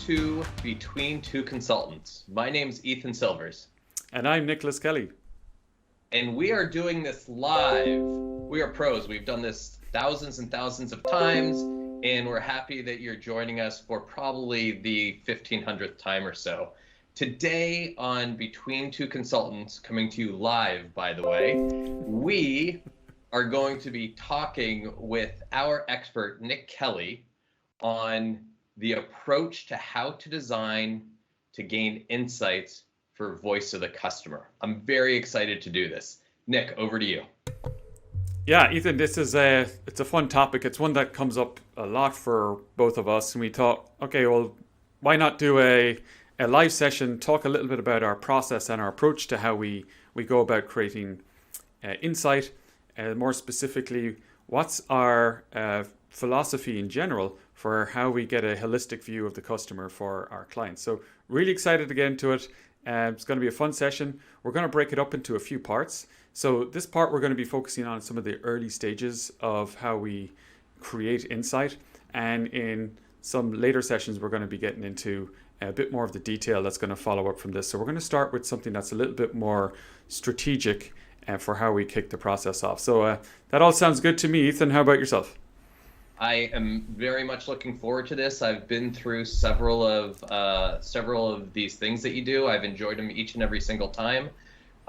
to Between Two Consultants. My name's Ethan Silvers. And I'm Nicholas Kelly. And we are doing this live. We are pros. We've done this thousands and thousands of times, and we're happy that you're joining us for probably the 1500th time or so. Today on Between Two Consultants, coming to you live, by the way, we are going to be talking with our expert, Nick Kelly, on the approach to how to design to gain insights for voice of the customer. I'm very excited to do this. Nick, over to you. Yeah, Ethan, it's a fun topic. It's one that comes up a lot for both of us. And we thought, okay, well, why not do a live session, talk a little bit about our process and our approach to how we go about creating insight. More specifically, what's our philosophy in general for how we get a holistic view of the customer for our clients. So really excited to get into it. It's going to be a fun session. We're going to break it up into a few parts. So this part, we're going to be focusing on some of the early stages of how we create insight. And in some later sessions, we're going to be getting into a bit more of the detail that's going to follow up from this. So we're going to start with something that's a little bit more strategic for how we kick the process off. So that all sounds good to me. Ethan, how about yourself? I am very much looking forward to this. I've been through several of these things that you do. I've enjoyed them each and every single time.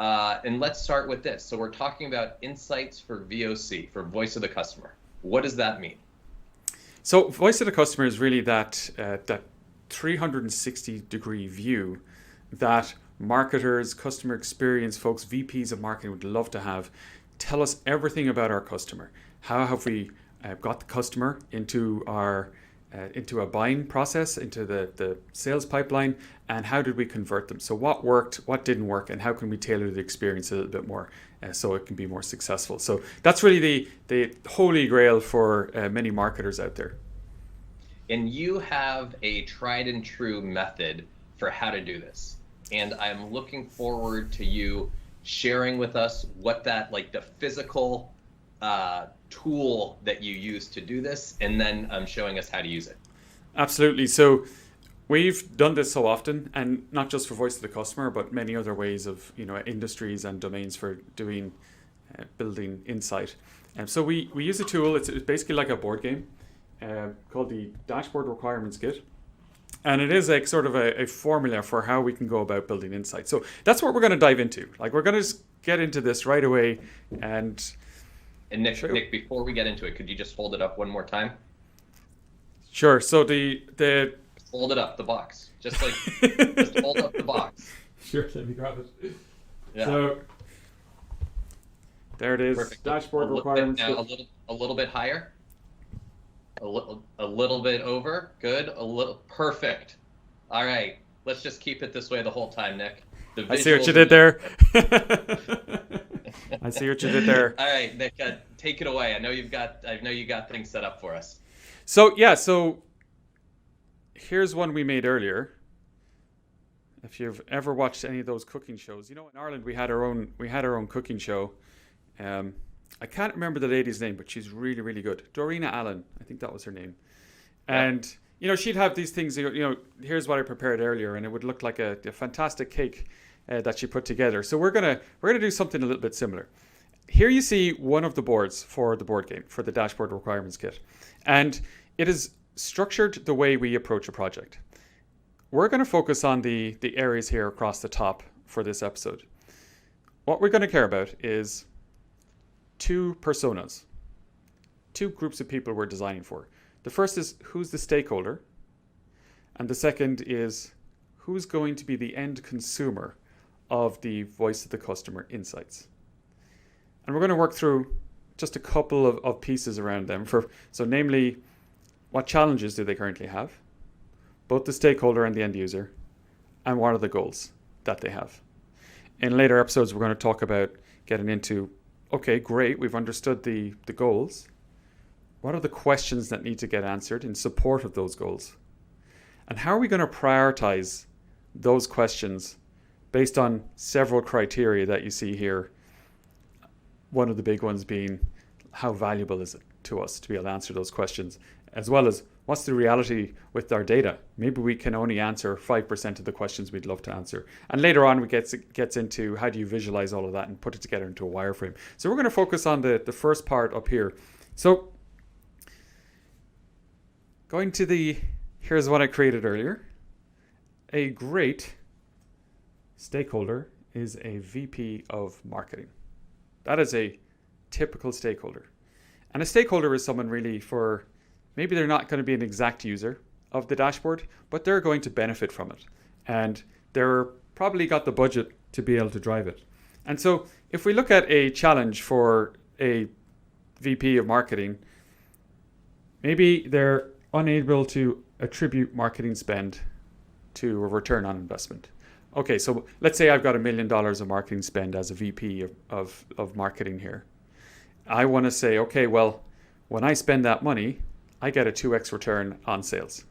And let's start with this. So we're talking about insights for VOC, for voice of the customer. What does that mean? So voice of the customer is really that 360-degree view that marketers, customer experience folks, VPs of marketing would love to have. Tell us everything about our customer. How have we got the customer into a buying process, into the sales pipeline, and how did we convert them? So what worked, what didn't work, and how can we tailor the experience a little bit more so it can be more successful? So that's really the holy grail for many marketers out there. And you have a tried and true method for how to do this. And I'm looking forward to you sharing with us what that, like the physical tool that you use to do this, and then showing us how to use it. Absolutely. So we've done this so often, and not just for voice of the customer, but many other ways of industries and domains for doing building insight. And so we use a tool. It's basically like a board game called the Dashboard Requirements Kit. And it is a sort of a formula for how we can go about building insight. So that's what we're going to dive into. Like, we're going to just get into this right away. And Nick, before we get into it, could you just hold it up one more time? Sure. So the hold it up, the box. Just hold up the box. Sure. Let me grab it. Yeah. So there it is. Perfect. Dashboard requirements. Now a little bit higher. A little bit over. Good. A little. Perfect. All right. Let's just keep it this way the whole time, Nick. I see what you did there. I see what you did there. All right, Nick, take it away. I know you got things set up for us. So here's one we made earlier. If you've ever watched any of those cooking shows, in Ireland we had our own cooking show. I can't remember the lady's name, but she's really, really good. Dorina Allen, I think that was her name. And she'd have these things. Here's what I prepared earlier, and it would look like a fantastic cake that she put together. So we're gonna do something a little bit similar. Here you see one of the boards for the board game, for the Dashboard Requirements Kit, and it is structured the way we approach a project. We're going to focus on the areas here across the top for this episode. What we're going to care about is two personas, two groups of people we're designing for. The first is who's the stakeholder, and the second is who's going to be the end consumer of the voice of the customer insights. And we're going to work through just a couple of pieces around them. So namely, what challenges do they currently have, both the stakeholder and the end user, and what are the goals that they have. In later episodes, we're going to talk about getting into, okay, great, we've understood the goals. What are the questions that need to get answered in support of those goals? And how are we going to prioritize those questions based on several criteria that you see here? One of the big ones being, how valuable is it to us to be able to answer those questions as well as what's the reality with our data. Maybe we can only answer 5% of the questions we'd love to answer. And later on, we gets into how do you visualize all of that and put it together into a wireframe. So we're going to focus on the first part up here. So going to here's what I created earlier. A great stakeholder is a VP of marketing. That is a typical stakeholder. And a stakeholder is someone really maybe they're not going to be an exact user of the dashboard, but they're going to benefit from it. And they're probably got the budget to be able to drive it. And so if we look at a challenge for a VP of marketing, maybe they're unable to attribute marketing spend to a return on investment. Okay, so let's say I've got $1 million of marketing spend as a VP of marketing here. I want to say, okay, well, when I spend that money, I get a 2x return on sales.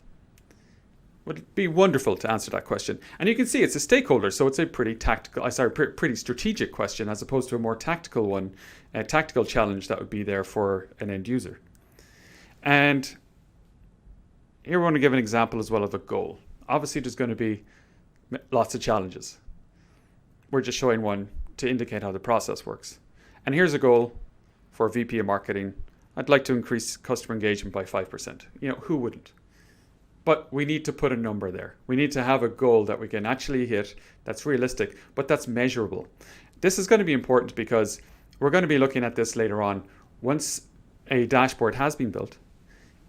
Would be wonderful to answer that question. And you can see it's a stakeholder, so it's a pretty strategic question as opposed to a more tactical one, a tactical challenge that would be there for an end user. And here we want to give an example as well of a goal. Obviously, there's going to be lots of challenges. We're just showing one to indicate how the process works. And here's a goal for VP of marketing. I'd like to increase customer engagement by 5%. Who wouldn't? But we need to put a number there. We need to have a goal that we can actually hit that's realistic, but that's measurable. This is going to be important because we're going to be looking at this later on. Once a dashboard has been built,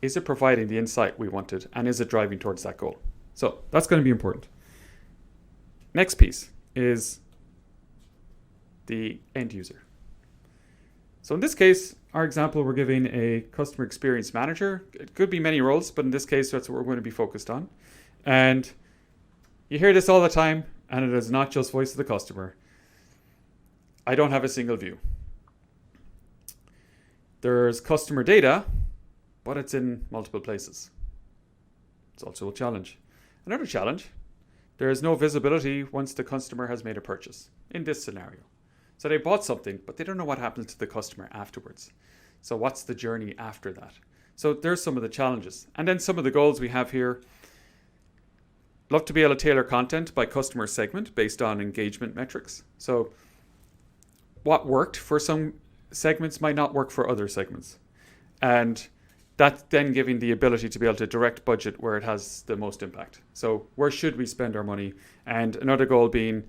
is it providing the insight we wanted, and is it driving towards that goal? So that's going to be important. Next piece is the end user. So in this case, our example, we're giving a customer experience manager. It could be many roles, but in this case, that's what we're going to be focused on. And you hear this all the time, and it is not just voice of the customer. I don't have a single view. There's customer data, but it's in multiple places. It's also a challenge. Another challenge, there is no visibility once the customer has made a purchase in this scenario. So they bought something, but they don't know what happens to the customer afterwards. So what's the journey after that? So there's some of the challenges. And then some of the goals we have here. Love to be able to tailor content by customer segment based on engagement metrics. So what worked for some segments might not work for other segments. And that's then giving the ability to be able to direct budget where it has the most impact. So where should we spend our money? And another goal being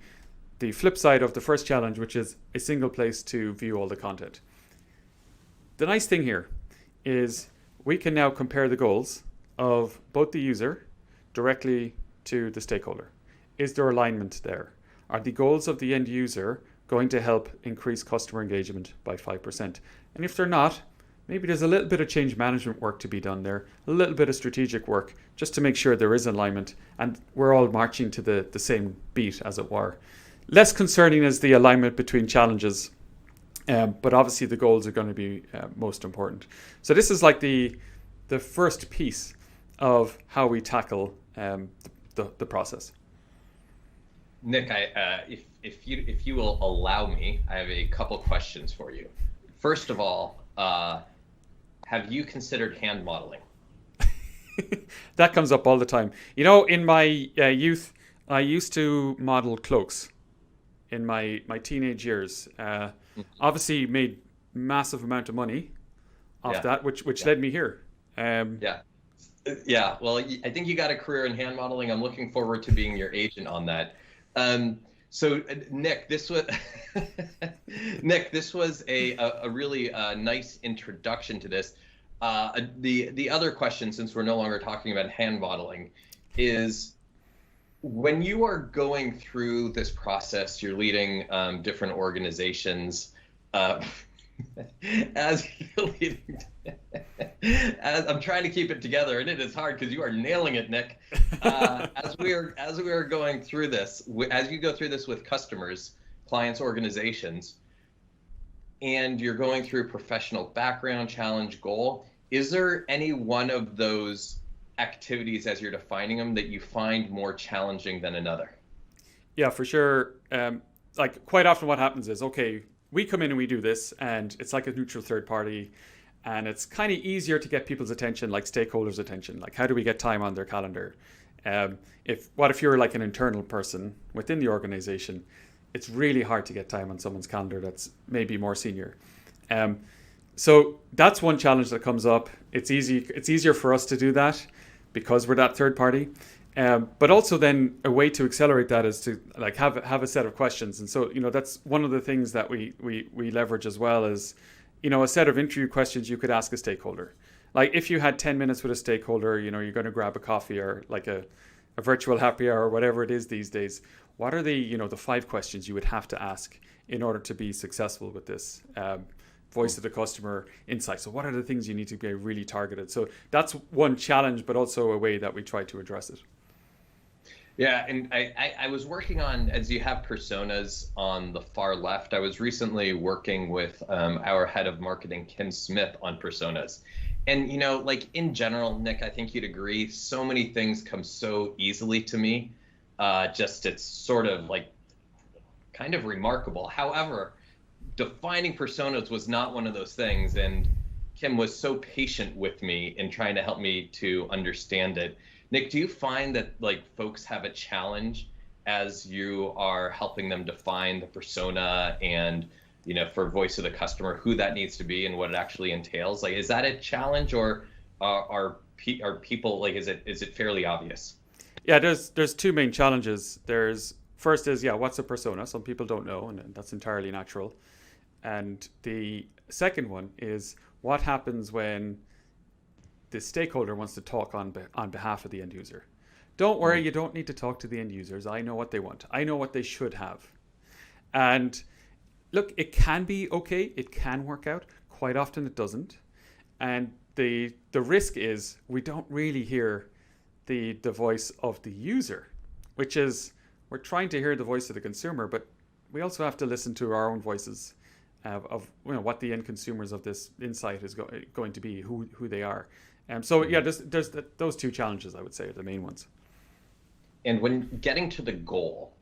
the flip side of the first challenge, which is a single place to view all the content. The nice thing here is we can now compare the goals of both the user directly to the stakeholder. Is there alignment there? Are the goals of the end user going to help increase customer engagement by 5%? And if they're not, maybe there's a little bit of change management work to be done there, a little bit of strategic work just to make sure there is alignment and we're all marching to the same beat, as it were. Less concerning is the alignment between challenges, but obviously the goals are going to be most important. So this is like the first piece of how we tackle the process. Nick, if you will allow me, I have a couple questions for you. First of all, have you considered hand modeling? That comes up all the time. In my youth, I used to model cloaks in my teenage years. Obviously made massive amount of money off that, which led me here. Yeah, well, I think you got a career in hand modeling. I'm looking forward to being your agent on that. So Nick, this was a really nice introduction to this. The other question, since we're no longer talking about hand modeling, is when you are going through this process, you're leading different organizations. As I'm trying to keep it together, and it is hard because you are nailing it, Nick. As we are going through this, as you go through this with customers, clients, organizations, and you're going through professional background, challenge, goal, is there any one of those activities as you're defining them that you find more challenging than another? Yeah, for sure. Like quite often what happens is, okay, we come in and we do this, and it's like a neutral third party, And it's kind of easier to get people's attention, like stakeholders' attention. Like, how do we get time on their calendar? What if you're like an internal person within the organization? It's really hard to get time on someone's calendar that's maybe more senior. So that's one challenge that comes up. It's easier for us to do that because we're that third party. But also then a way to accelerate that is to like have a set of questions. And so, that's one of the things that we leverage as well is, a set of interview questions you could ask a stakeholder. Like if you had 10 minutes with a stakeholder, you're going to grab a coffee or like a virtual happy hour or whatever it is these days. What are the 5 questions you would have to ask in order to be successful with this voice of the customer insight? So what are the things you need to be really targeted? So that's one challenge, but also a way that we try to address it. Yeah, and I was working on, as you have personas on the far left, I was recently working with our head of marketing, Kim Smith, on personas. And, like in general, Nick, I think you'd agree, so many things come so easily to me. It's sort of like kind of remarkable. However, defining personas was not one of those things. And Kim was so patient with me in trying to help me to understand it. Nick, do you find that like folks have a challenge as you are helping them define the persona and, for voice of the customer, who that needs to be and what it actually entails? Like, is that a challenge, or are people like, is it fairly obvious? Yeah, there's 2 main challenges. First is, what's a persona? Some people don't know, and that's entirely natural. And the second one is what happens when the stakeholder wants to talk on behalf of the end user. Don't worry, you don't need to talk to the end users. I know what they want. I know what they should have. And look, it can be okay. It can work out. Quite often it doesn't. And the risk is we don't really hear the voice of the user, which is we're trying to hear the voice of the consumer, but we also have to listen to our own voices of what the end consumers of this insight is going to be, who they are. So there's those 2 challenges, I would say, are the main ones. And when getting to the goal,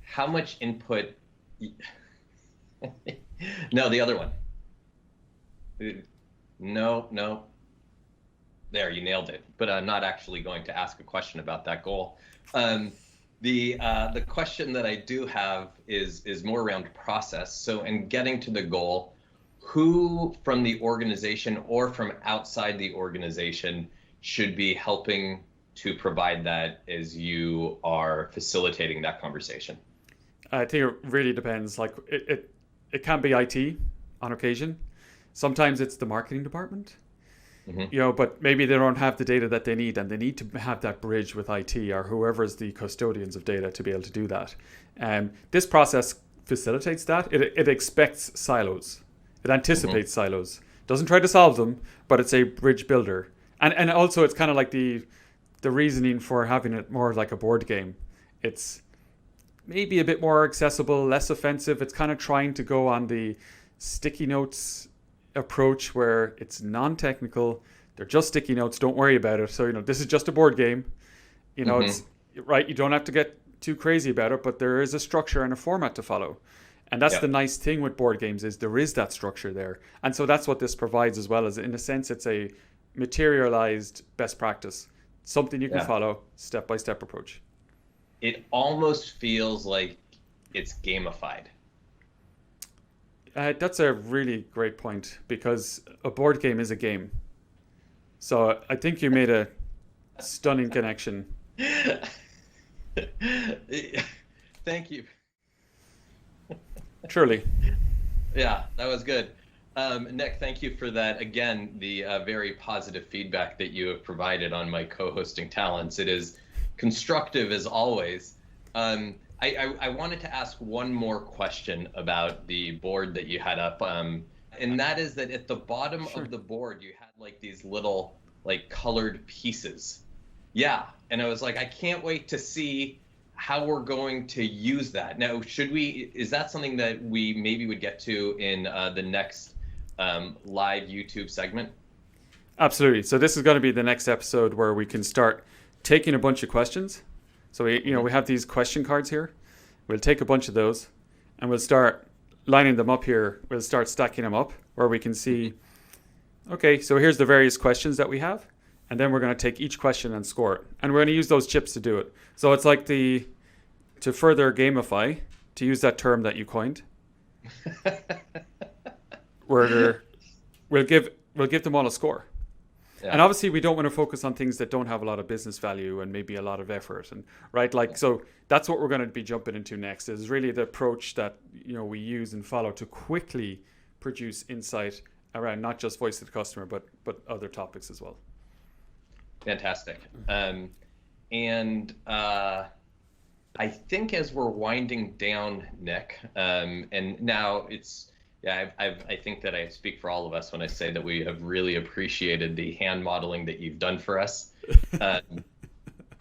how much input? No, the other one. No. There, you nailed it. But I'm not actually going to ask a question about that goal. The question that I do have is more around process. So in getting to the goal, who from the organization or from outside the organization should be helping to provide that as you are facilitating that conversation? I think it really depends. Like it can be IT on occasion. Sometimes it's the marketing department. But maybe they don't have the data that they need, and they need to have that bridge with IT or whoever's the custodians of data to be able to do that. This process facilitates that. It expects silos. It anticipates silos. Doesn't try to solve them, but it's a bridge builder. And also it's kind of like the reasoning for having it more like a board game. It's maybe a bit more accessible, less offensive. It's kind of trying to go on the sticky notes approach where it's non-technical. They're just sticky notes. Don't worry about it. So, this is just a board game. It's right. You don't have to get too crazy about it, but there is a structure and a format to follow. And that's the nice thing with board games is there is that structure there. And so that's what this provides as well, as in a sense, it's a materialized best practice, something you can follow, step-by-step approach. It almost feels like it's gamified. That's a really great point, because a board game is a game. So I think you made a stunning connection. Thank you. Truly. Yeah, that was good. Nick, thank you for that. Again, the very positive feedback that you have provided on my co-hosting talents. It is constructive as always. I wanted to ask one more question about the board that you had up, and that is that at the bottom of the board you had like these little like colored pieces. Yeah, and I was like, I can't wait to see how we're going to use that. Now, is that something that we maybe would get to in the next live YouTube segment? Absolutely. So this is going to be the next episode where we can start taking a bunch of questions. So we have these question cards here. We'll take a bunch of those and we'll start lining them up here. We'll start stacking them up. where we can see, okay, so here's the various questions that we have. And then we're going to take each question and score it. And we're going to use those chips to do it. So it's like to further gamify, to use that term that you coined, where we'll give them all a score. Yeah. And obviously we don't want to focus on things that don't have a lot of business value and maybe a lot of effort. And right, like, so that's what we're going to be jumping into next, is really the approach that, you know, we use and follow to quickly produce insight around not just voice of the customer, but other topics as well. Fantastic. I think as we're winding down, Nick, and now it's, yeah, I think that I speak for all of us when I say that we have really appreciated the hand modeling that you've done for us,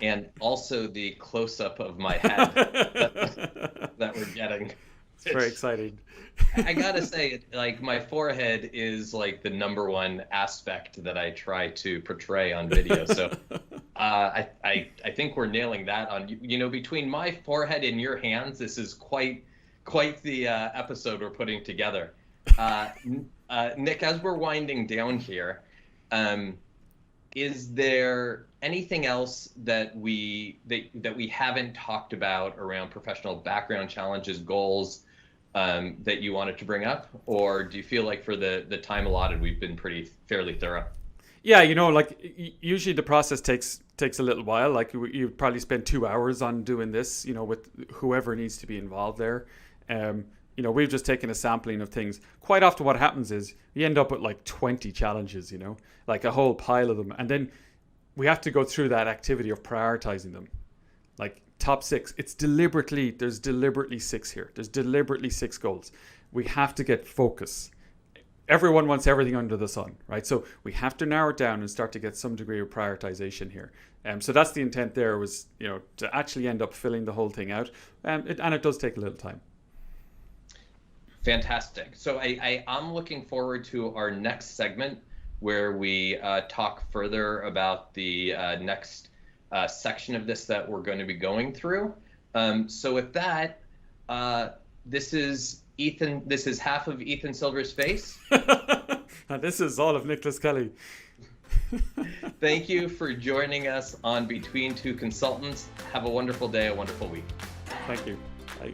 and also the close-up of my head that we're getting. It's very exciting. I gotta say, like, my forehead is like the number one aspect that I try to portray on video. So I think we're nailing that on. You know, between my forehead and your hands, this is quite the episode we're putting together. Nick, as we're winding down here, is there anything else that we haven't talked about around professional background challenges, goals, that you wanted to bring up, or do you feel like for the time allotted we've been fairly thorough? Yeah, you know, like usually the process takes a little while. Like you probably spend 2 hours on doing this, you know, with whoever needs to be involved there. You know, we've just taken a sampling of things. Quite often what happens is you end up with like 20 challenges, you know, like a whole pile of them. And then we have to go through that activity of prioritizing them. Like top 6, there's deliberately 6 here. There's deliberately 6 goals. We have to get focus. Everyone wants everything under the sun, right? So we have to narrow it down and start to get some degree of prioritization here. So that's the intent there, was, you know, to actually end up filling the whole thing out. And it does take a little time. Fantastic. So I'm looking forward to our next segment, where we talk further about the next section of this that we're going to be going through. So with that, this is Ethan. This is half of Ethan Silver's face. And this is all of Nicholas Kelly. Thank you for joining us on Between Two Consultants. Have a wonderful day, a wonderful week. Thank you. Bye.